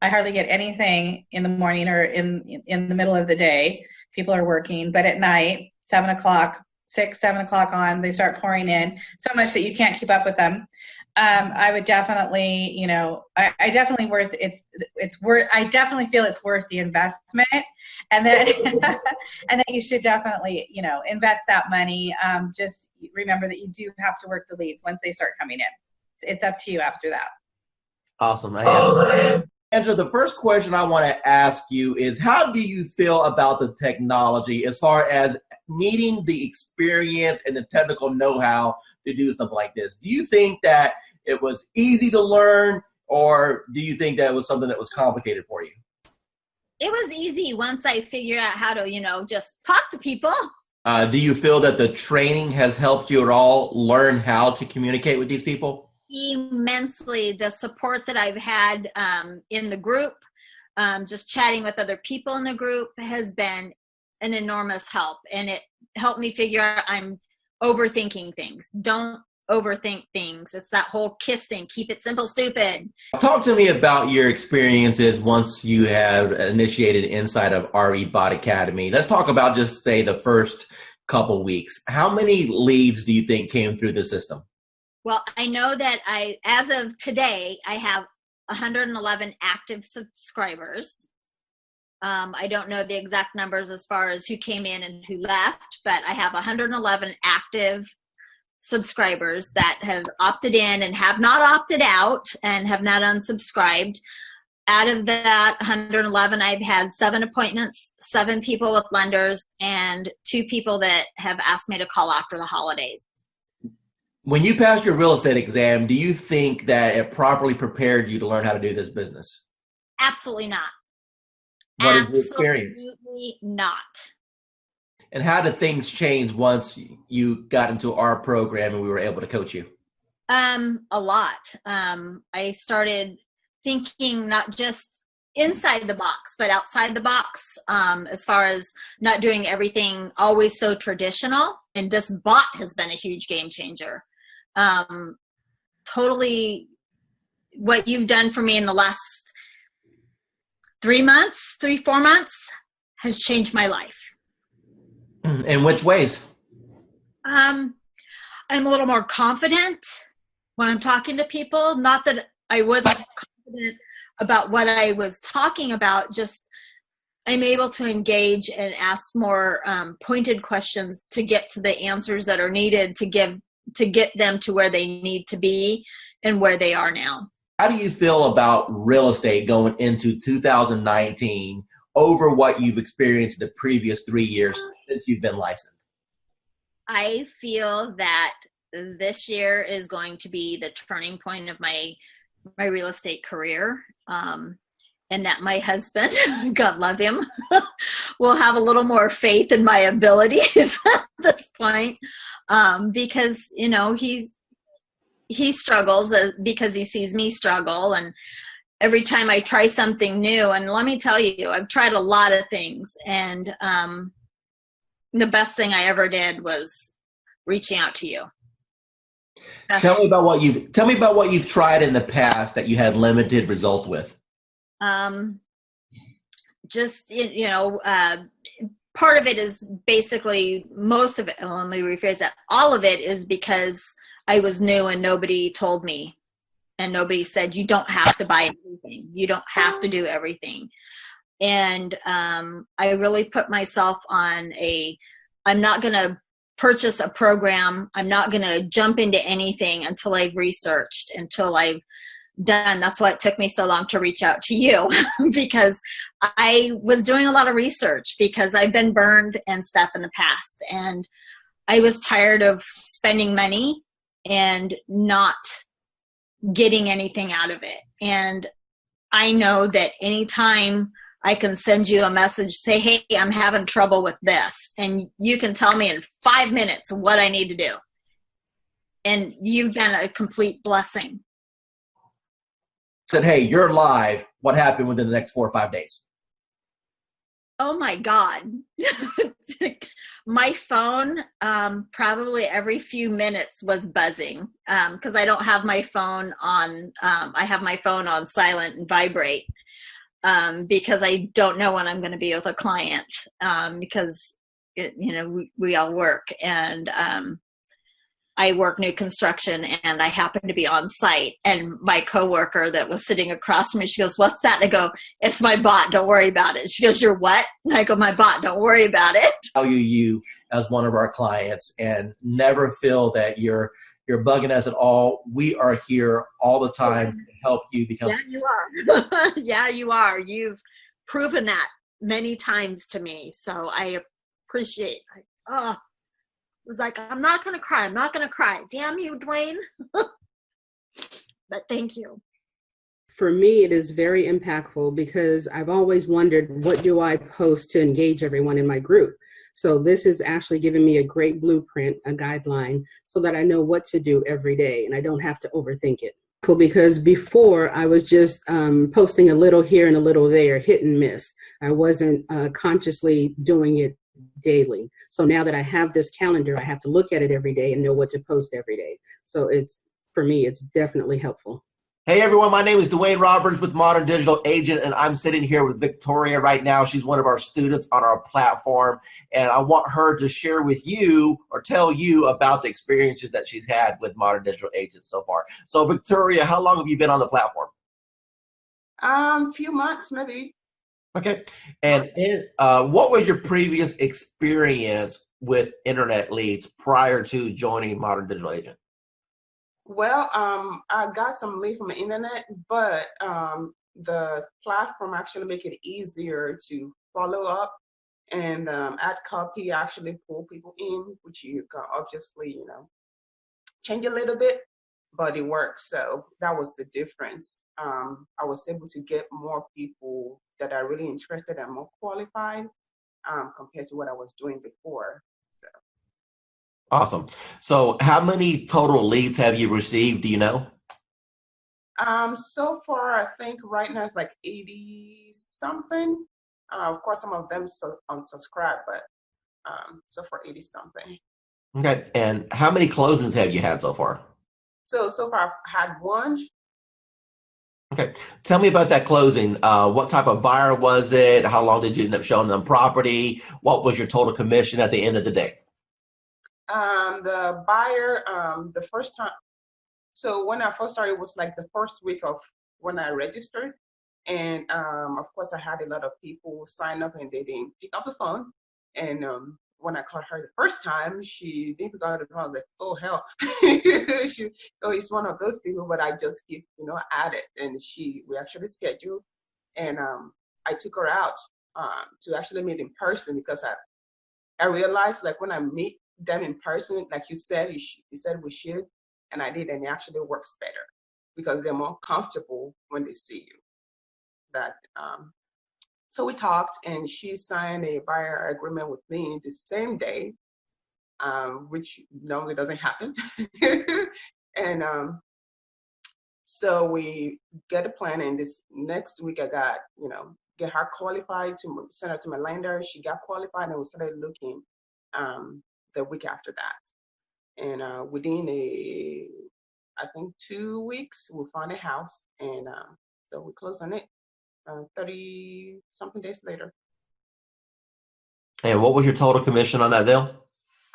I hardly get anything in the morning or in the middle of the day. People are working, but at night, 7 o'clock on, they start pouring in so much that you can't keep up with them. I would definitely, I definitely I definitely feel it's worth the investment. And then, and then you should definitely, invest that money. Just remember that you do have to work the leads once they start coming in. It's up to you after that. Awesome. Angela, the first question I want to ask you is, how do you feel about the technology as far as needing the experience and the technical know-how to do something like this? Do you think that it was easy to learn, or do you think that it was something that was complicated for you? It was easy once I figured out how to, just talk to people. Do you feel that the training has helped you at all learn how to communicate with these people? Immensely. The support that I've had in the group, just chatting with other people in the group, has been an enormous help. And it helped me figure out I'm overthinking things. Don't overthink things. It's that whole KISS thing. Keep it simple, stupid. Talk to me about your experiences once you have initiated inside of RE Bot Academy. Let's talk about just say the first couple weeks. How many leads do you think came through the system? Well, I know that as of today, I have 111 active subscribers. I don't know the exact numbers as far as who came in and who left, but I have 111 active subscribers that have opted in and have not opted out and have not unsubscribed. Out of that 111, I've had 7 appointments, 7 people with lenders, and 2 people that have asked me to call after the holidays. When you passed your real estate exam, do you think that it properly prepared you to learn how to do this business? Absolutely not. What is your experience? Absolutely not. And how did things change once you got into our program and we were able to coach you? A lot. I started thinking not just inside the box, but outside the box, as far as not doing everything always so traditional. And this bot has been a huge game changer. Totally what you've done for me in the last 4 months has changed my life. In which ways? I'm a little more confident when I'm talking to people. Not that I wasn't confident about what I was talking about, just I'm able to engage and ask more pointed questions to get to the answers that are needed to get them to where they need to be and where they are now. How do you feel about real estate going into 2019 over what you've experienced the previous 3 years since you've been licensed? I feel that this year is going to be the turning point of my my real estate career. And that my husband, God love him, will have a little more faith in my abilities at this point, because he struggles because he sees me struggle, and every time I try something new, and let me tell you, I've tried a lot of things, and the best thing I ever did was reaching out to you. Tell me about what you've tried in the past that you had limited results with. Part of it is basically, most of it, let me rephrase that, all of it is because I was new and nobody told me, and nobody said, you don't have to buy everything. You don't have to do everything. And I really put myself on I'm not going to purchase a program. I'm not going to jump into anything until I've researched, until I've done. That's why it took me so long to reach out to you, because I was doing a lot of research, because I've been burned and stuff in the past, and I was tired of spending money and not getting anything out of it. And I know that anytime I can send you a message, say, hey, I'm having trouble with this, and you can tell me in 5 minutes what I need to do. And you've been a complete blessing. Said, hey, you're live. What happened within the next 4 or 5 days? Oh my God. My phone, probably every few minutes was buzzing, because I don't have my phone on, I have my phone on silent and vibrate, because I don't know when I'm going to be with a client, because, we all work, and I work new construction, and I happen to be on site, and my coworker that was sitting across from me, she goes, what's that? And I go, it's my bot. Don't worry about it. She goes, you're what? And I go, my bot. Don't worry about it. Value you as one of our clients, and never feel that you're bugging us at all. We are here all the time to help you become. Yeah, you are. Yeah, you are. You've proven that many times to me. So I appreciate it. It was like, I'm not going to cry. I'm not going to cry. Damn you, Dwayne. But thank you. For me, it is very impactful, because I've always wondered, what do I post to engage everyone in my group? So this is actually giving me a great blueprint, a guideline, so that I know what to do every day and I don't have to overthink it. Cool, because before I was just posting a little here and a little there, hit and miss. I wasn't consciously doing it daily. So now that I have this calendar, I have to look at it every day and know what to post every day. So for me, it's definitely helpful. Hey everyone, my name is Dwayne Roberts with Modern Digital Agent, and I'm sitting here with Victoria right now. She's one of our students on our platform, and I want her to share with you or tell you about the experiences that she's had with Modern Digital Agent so far. So Victoria, how long have you been on the platform? Few months, maybe. Okay. And what was your previous experience with internet leads prior to joining Modern Digital Agent? Well, I got some lead from the internet, but the platform actually make it easier to follow up and add copy, actually pull people in, which you can obviously, change a little bit, but it works. So that was the difference. I was able to get more people that are really interested and more qualified compared to what I was doing before. So. Awesome. So how many total leads have you received? Do you know? So far, I think right now it's like 80 something. Of course, some of them unsubscribe, but so far 80 something. Okay. And how many closings have you had so far? So far I've had one. Okay. Tell me about that closing. What type of buyer was it? How long did you end up showing them property? What was your total commission at the end of the day? The buyer, the first time, so when I first started, it was like the first week of when I registered. And of course, I had a lot of people sign up and they didn't pick up the phone. And when I called her the first time, she didn't pick up the phone. I was like, oh, hell. It's one of those people, but I just keep, at it. And we actually scheduled. And I took her out to actually meet in person, because I realized, like, when I meet them in person, like you said, you said we should, and I did, and it actually works better. because they're more comfortable when they see you. So we talked, and she signed a buyer agreement with me the same day, which normally doesn't happen. And so we get a plan, and this next week I got, get her qualified to send her to my lender. She got qualified, and we started looking the week after that. And within I think 2 weeks, we found a house, and so we closed on it 30 something days later. And what was your total commission on that deal?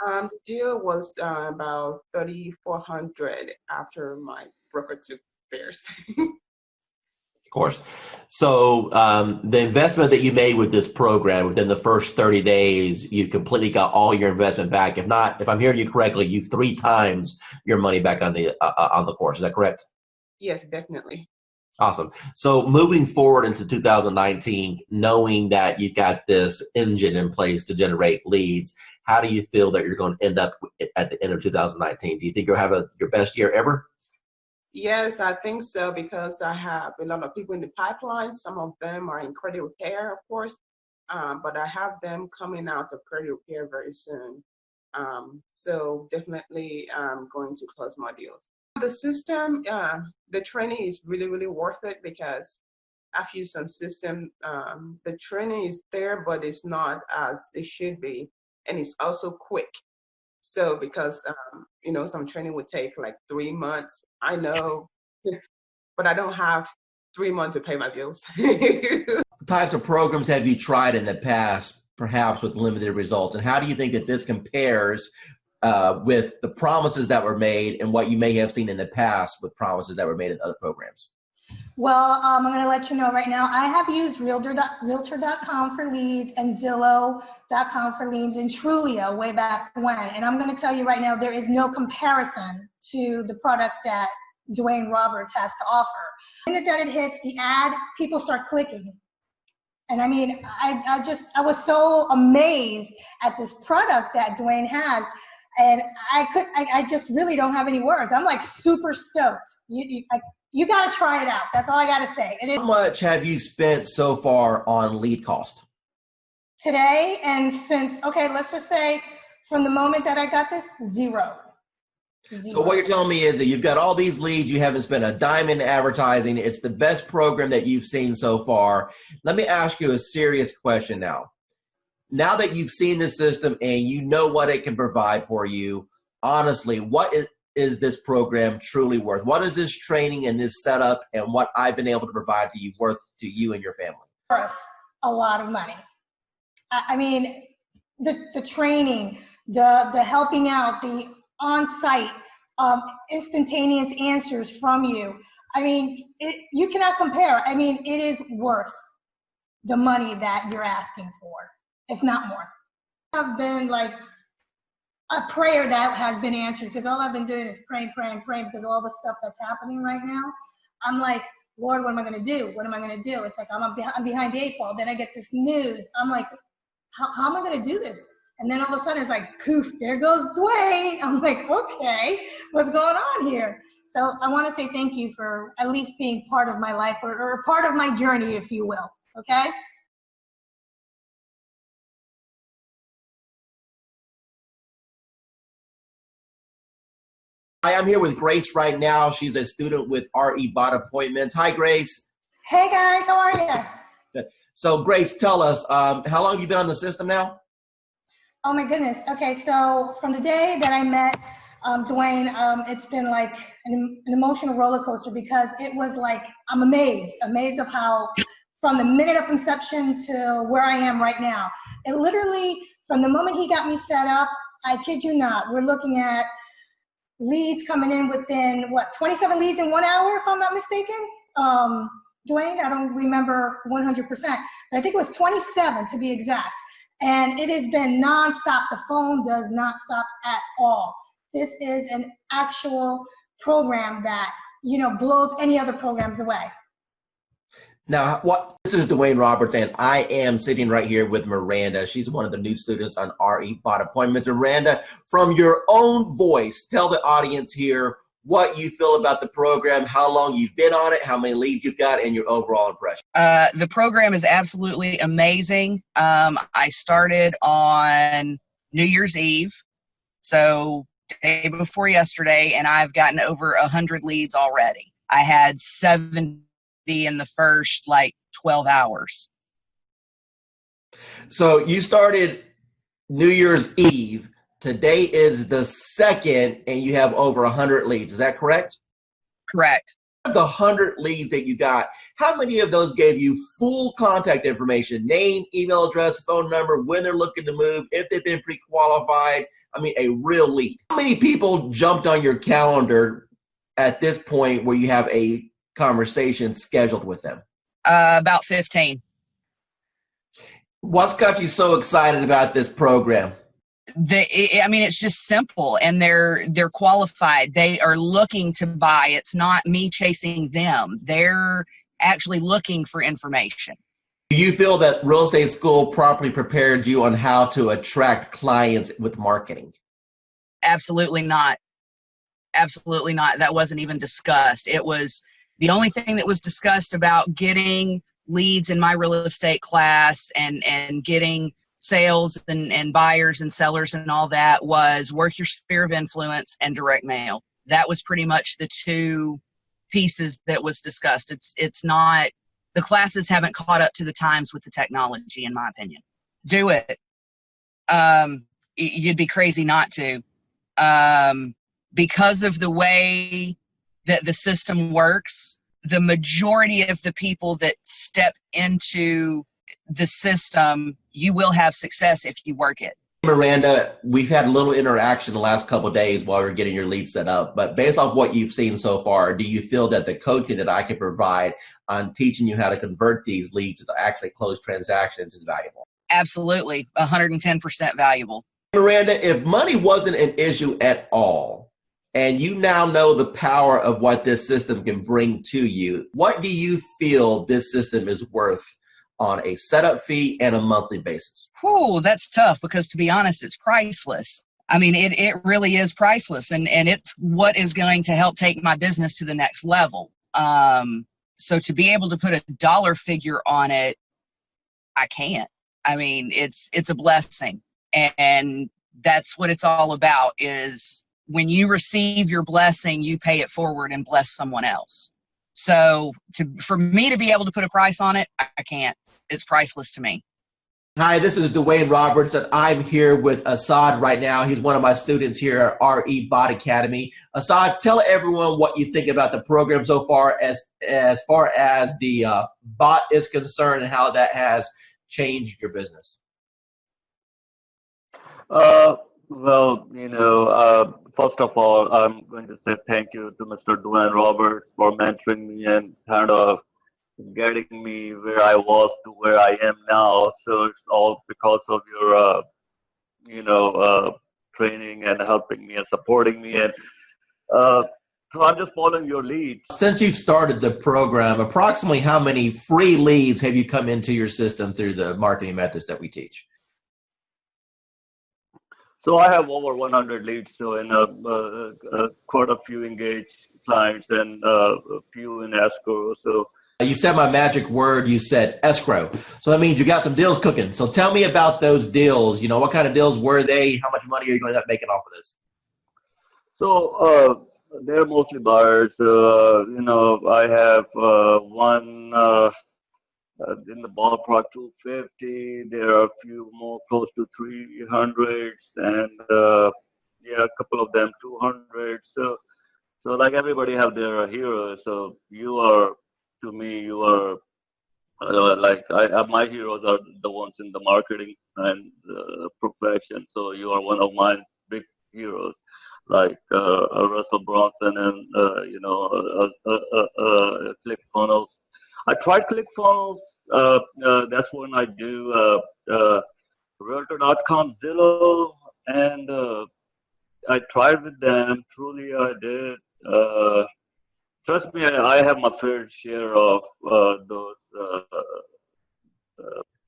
The deal was about $3,400 after my broker took theirs. Of course. So the investment that you made with this program within the first 30 days, you completely got all your investment back. If not, if I'm hearing you correctly, you've 3 times your money back on the course. Is that correct? Yes, definitely. Awesome. So moving forward into 2019, knowing that you've got this engine in place to generate leads, how do you feel that you're going to end up at the end of 2019? Do you think you'll have your best year ever? Yes, I think so, because I have a lot of people in the pipeline. Some of them are in credit repair, of course, but I have them coming out of credit repair very soon. So definitely I'm going to close more deals. The system, the training is really, really worth it, because I've used some system. The training is there, but it's not as it should be. And it's also quick. So because, some training would take like 3 months, I know, but I don't have 3 months to pay my bills. What types of programs have you tried in the past, perhaps with limited results? And how do you think that this compares with the promises that were made and what you may have seen in the past with promises that were made in other programs? Well, I'm going to let you know right now, I have used Realtor.com for leads and Zillow.com for leads and Trulia way back when. And I'm going to tell you right now, there is no comparison to the product that Dwayne Roberts has to offer. The minute that it hits the ad, people start clicking. And I mean, I was so amazed at this product that Dwayne has. And I just really don't have any words. I'm like super stoked. You got to try it out. That's all I got to say. How much have you spent so far on lead cost? Today and since, okay, let's just say from the moment that I got this, zero. So what you're telling me is that you've got all these leads, you haven't spent a dime in advertising. It's the best program that you've seen so far. Let me ask you a serious question now. Now that you've seen the system and you know what it can provide for you, honestly, what is this program truly worth? What is this training and this setup and what I've been able to provide to you worth to you and your family? Worth a lot of money. I mean, the training, the helping out, the on-site instantaneous answers from you. I mean, you cannot compare. I mean, it is worth the money that you're asking for, if not more. I've been like a prayer that has been answered, because all I've been doing is praying because of all the stuff that's happening right now. I'm like, Lord, what am I going to do? What am I going to do? It's like I'm behind the 8 ball. Then I get this news. I'm like, how am I going to do this? And then all of a sudden it's like, poof, there goes Dwayne. I'm like, okay, what's going on here? So I want to say thank you for at least being part of my life or part of my journey, if you will. Okay. Hi, I'm here with Grace right now. She's a student with RE Bot Appointments. Hi, Grace. Hey, guys. How are you? Good. So, Grace, tell us, how long have you been on the system now? Oh, my goodness. Okay, so from the day that I met Dwayne, it's been like an emotional roller coaster, because it was like, I'm amazed of how, from the minute of conception to where I am right now. It literally, from the moment he got me set up, I kid you not, we're looking at leads coming in within, 27 leads in 1 hour, if I'm not mistaken? Dwayne, I don't remember 100%, but I think it was 27 to be exact. And it has been nonstop. The phone does not stop at all. This is an actual program that, blows any other programs away. Now, this is Dwayne Roberts, and I am sitting right here with Miranda. She's one of the new students on RE Bot Appointments. Miranda, from your own voice, tell the audience here, what you feel about the program, how long you've been on it, how many leads you've got, and your overall impression. The program is absolutely amazing. I started on New Year's Eve, so day before yesterday, and I've gotten over 100 leads already. I had 70 in the first 12 hours. So you started New Year's Eve. Today is the 2nd, and you have over 100 leads. Is that correct? Correct. Of the 100 leads that you got, how many of those gave you full contact information, name, email address, phone number, when they're looking to move, if they've been pre-qualified? I mean, a real lead. How many people jumped on your calendar at this point where you have a conversation scheduled with them? About 15. What's got you so excited about this program? It's just simple, and they're qualified. They are looking to buy. It's not me chasing them. They're actually looking for information. Do you feel that real estate school properly prepared you on how to attract clients with marketing? Absolutely not. Absolutely not. That wasn't even discussed. It was the only thing that was discussed about getting leads in my real estate class and getting sales and buyers and sellers and all that was work your sphere of influence and direct mail. That was pretty much the two pieces that was discussed. It's not, the classes haven't caught up to the times with the technology, in my opinion. Do it. You'd be crazy not to. Because of the way that the system works, the majority of the people that step into the system, you will have success if you work it. Miranda, we've had a little interaction the last couple of days while we're getting your lead set up, but based off what you've seen so far, do you feel that the coaching that I can provide on teaching you how to convert these leads to actually close transactions is valuable? Absolutely, 110% valuable. Miranda, if money wasn't an issue at all, and you now know the power of what this system can bring to you, what do you feel this system is worth on a setup fee and a monthly basis? Whew, that's tough because, to be honest, it's priceless. I mean, it really is priceless, and it's what is going to help take my business to the next level. So to be able to put a dollar figure on it, I can't. I mean, it's a blessing, and that's what it's all about, is when you receive your blessing, you pay it forward and bless someone else. So for me to be able to put a price on it, I can't. It's priceless to me. Hi, this is Dwayne Roberts, and I'm here with Assad right now. He's one of my students here at RE Bot Academy. Assad, tell everyone what you think about the program so far as the bot is concerned and how that has changed your business. First of all, I'm going to say thank you to Mr. Dwayne Roberts for mentoring me and kind of getting me where I was to where I am now. So it's all because of your, training and helping me and supporting me. And so I'm just following your lead. Since you've started the program, approximately how many free leads have you come into your system through the marketing methods that we teach? So I have over 100 leads, so in quite a few engaged clients and a few in escrow. So you said my magic word. You said escrow. So that means you got some deals cooking. So tell me about those deals. What kind of deals were they? How much money are you going to end up making off of this? So they're mostly buyers. I have one in the ballpark 250. There are a few more close to 300s, and a couple of them 200. So like everybody have their heroes. So to me, you are my heroes are the ones in the marketing and profession. So you are one of my big heroes, like Russell Brunson and ClickFunnels. I tried ClickFunnels. That's when I do Realtor.com, Zillow, and I tried with them. Truly, I did. Trust me, I have my fair share of those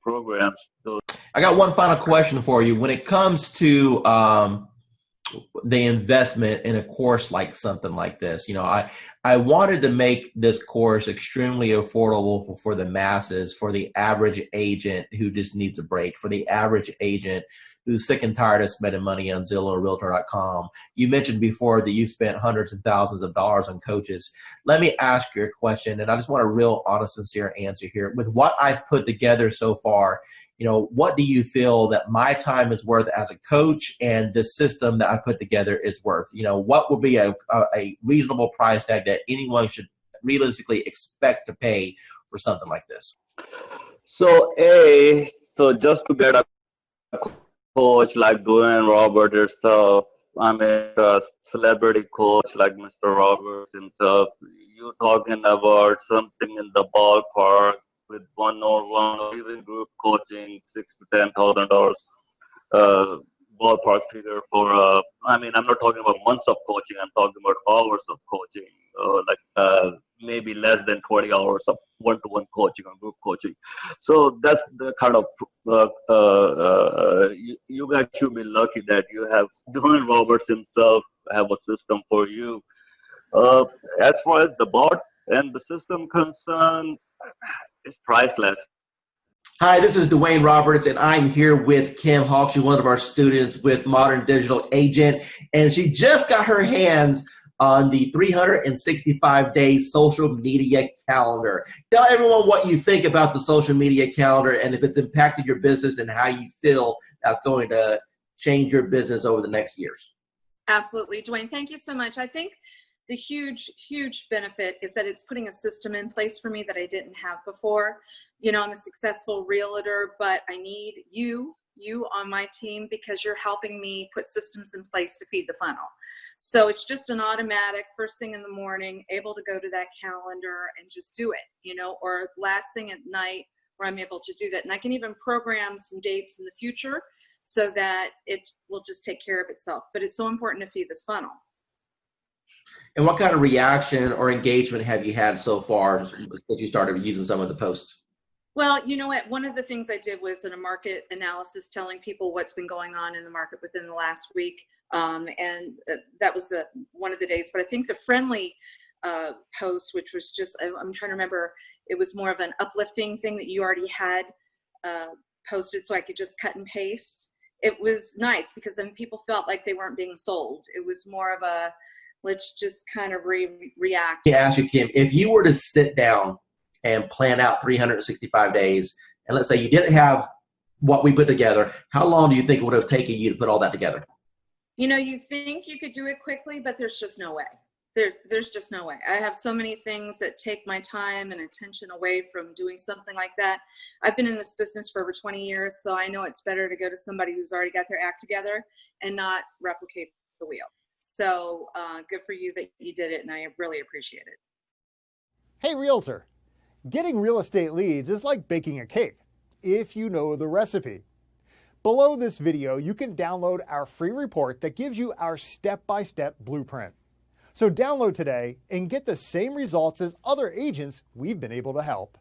programs. I got one final question for you. When it comes to the investment in a course like something like this. You know, I wanted to make this course extremely affordable for the masses, for the average agent who just needs a break, for the average agent who's sick and tired of spending money on Zillow or Realtor.com. You mentioned before that you spent hundreds and thousands of dollars on coaches. Let me ask you a question, and I just want a real honest, sincere answer here. With what I've put together so far, you know, what do you feel that my time is worth as a coach and the system that I put together is worth? You know, what would be a reasonable price tag that anyone should realistically expect to pay for something like this? So just to get a coach like Dwayne Roberts yourself, I mean, a celebrity coach like Mr. Roberts himself, you're talking about something in the ballpark with one-on-one or even group coaching, $6,000 to $10,000 ballpark figure for. I mean, I'm not talking about months of coaching. I'm talking about hours of coaching, maybe less than 20 hours of one-to-one coaching or group coaching. So that's the kind of you guys should be lucky that you have Dwayne Roberts himself have a system for you. As far as the bot and the system concerned, it's priceless. Hi, this is Dwayne Roberts, and I'm here with Kim Hawk. She's one of our students with Modern Digital Agent, and she just got her hands on the 365-day social media calendar. Tell everyone what you think about the social media calendar and if it's impacted your business and how you feel that's going to change your business over the next years. Absolutely, Dwayne. Thank you so much. I think the huge benefit is that it's putting a system in place for me that I didn't have before. You know, I'm a successful realtor, but I need you on my team because you're helping me put systems in place to feed the funnel. So it's just an automatic first thing in the morning, able to go to that calendar and just do it, you know, or last thing at night where I'm able to do that. And I can even program some dates in the future so that it will just take care of itself. But it's so important to feed this funnel. And what kind of reaction or engagement have you had so far since you started using some of the posts? Well, you know what? One of the things I did was in a market analysis telling people what's been going on in the market within the last week. And that was one of the days. But I think the friendly post, which was just, I'm trying to remember, it was more of an uplifting thing that you already had posted so I could just cut and paste. It was nice because then people felt like they weren't being sold. It was more of a, let's just kind of react. To ask you, Kim, if you were to sit down and plan out 365 days, and let's say you didn't have what we put together, how long do you think it would have taken you to put all that together? You know, you think you could do it quickly, but there's just no way. There's just no way. I have so many things that take my time and attention away from doing something like that. I've been in this business for over 20 years, so I know it's better to go to somebody who's already got their act together and not replicate the wheel. So good for you that you did it, and I really appreciate it. Hey, Realtor. Getting real estate leads is like baking a cake, if you know the recipe. Below this video, you can download our free report that gives you our step-by-step blueprint. So download today and get the same results as other agents we've been able to help.